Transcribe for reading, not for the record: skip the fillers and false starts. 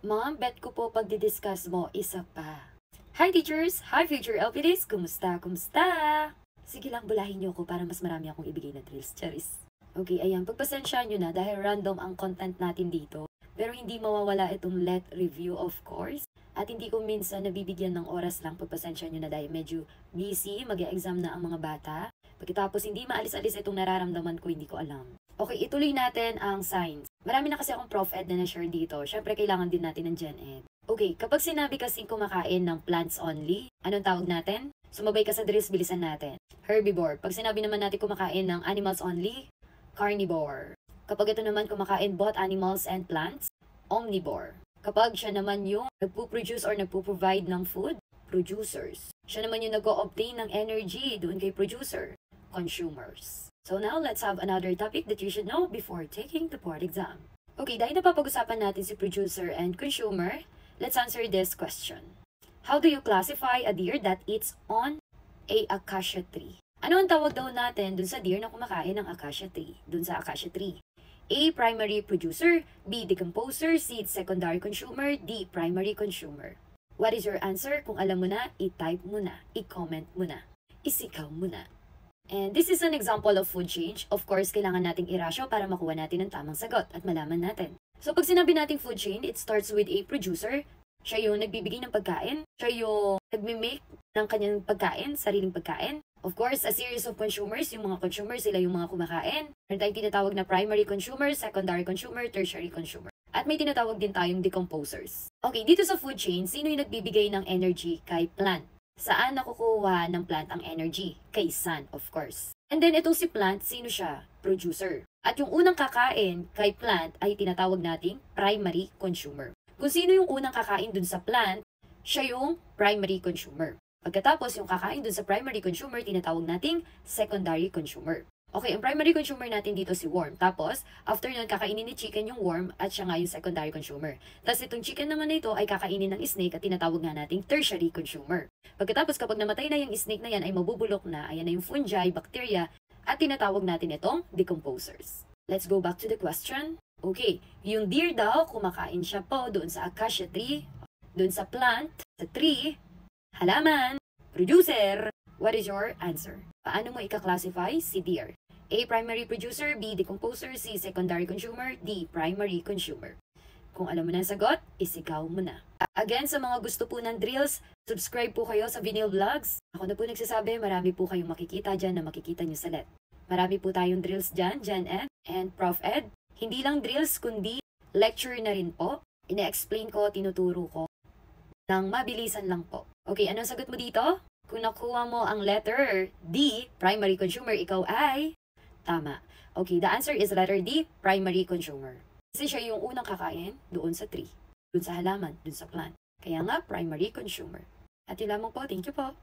Ma'am, bet ko po pagdidiscuss mo, isa pa. Hi teachers! Hi future LPDs! Kumusta? Kumusta? Sige lang, bulahin niyo ako para mas marami akong ibigay na drills. Charis. Okay, ayan. Pagpasensyahan nyo na dahil random ang content natin dito. Pero hindi mawawala itong let review of course. At hindi ko minsan nabibigyan ng oras lang. Pagpasensyahan nyo na dahil medyo busy. Mag-e-exam na ang mga bata. Pagkatapos hindi maalis-alis itong nararamdaman ko, hindi ko alam. Okay, ituloy natin ang science. Marami na kasi akong Prof Ed na na-share dito. Syempre, kailangan din natin ng Gen Ed. Okay, kapag sinabi kasing kumakain ng plants only, anong tawag natin? Sumabay ka sa drills, bilisan natin. Herbivore. Pag sinabi naman natin kumakain ng animals only, carnivore. Kapag ito naman kumakain both animals and plants, omnivore. Kapag siya naman yung nagpo-produce or nagpo-provide ng food, producers. Siya naman yung nag-o-obtain ng energy doon kay producer, consumers. So now, let's have another topic that you should know before taking the board exam. Okay, dahil napapag-usapan natin si producer and consumer, let's answer this question. How do you classify a deer that eats on a acacia tree? Ano ang tawag daw natin dun sa deer na kumakain ng acacia tree? Dun sa acacia tree. A. Primary producer. B. Decomposer. C. Secondary consumer. D. Primary consumer. What is your answer? Kung alam mo na, i-type mo na. I-comment mo na. Isikaw mo na. And this is an example of food change. Of course, kailangan nating irasyo para makuha natin ang tamang sagot at malaman natin. So pag sinabi nating food chain, it starts with a producer. Siya yung nagbibigay ng pagkain. Siya yung nagme-make ng kanyang pagkain, sariling pagkain. Of course, a series of consumers. Yung mga consumers, sila yung mga kumakain. Meron tayong tinatawag na primary consumer, secondary consumer, tertiary consumer. At may tinatawag din tayong decomposers. Okay, dito sa food chain, sino yung nagbibigay ng energy kay plant? Saan nakukuha ng plant ang energy? Kay sun, of course. And then itong si plant, sino siya? Producer. At yung unang kakain kay plant ay tinatawag nating primary consumer. Kung sino yung unang kakain dun sa plant, siya yung primary consumer. Pagkatapos yung kakain dun sa primary consumer, tinatawag nating secondary consumer. Okay, ang primary consumer natin dito si worm. Tapos, after nun, kakainin ni chicken yung worm at siya nga yung secondary consumer. Tapos itong chicken naman na ito ay kakainin ng snake at tinatawag nga nating tertiary consumer. Pagkatapos, kapag namatay na yung snake na yan, ay mabubulok na, ayan na yung fungi, bacteria, at tinatawag natin itong decomposers. Let's go back to the question. Okay, yung deer daw, kumakain siya po doon sa acacia tree, doon sa plant, sa tree, halaman, producer. What is your answer? Paano mo ika-classify si deer? A. Primary producer. B. Decomposer. C. Secondary consumer. D. Primary consumer. Kung alam mo na ang sagot, isigaw mo na. Again, sa mga gusto po ng drills, subscribe po kayo sa Vinyl Vlogs. Ako na po nagsasabi, marami po kayong makikita dyan na makikita nyo sa LED. Marami po tayong drills dyan, Gen Ed and Prof Ed. Hindi lang drills, kundi lecture na rin po. Ine-explain ko, tinuturo ko. Nang mabilisan lang po. Okay, anong sagot mo dito? Kung nakuha mo ang letter D, primary consumer, ikaw ay tama. Okay, the answer is letter D, primary consumer. Kasi siya yung unang kakain doon sa tree, doon sa halaman, doon sa plant. Kaya nga, primary consumer. At yun lamang po, thank you po.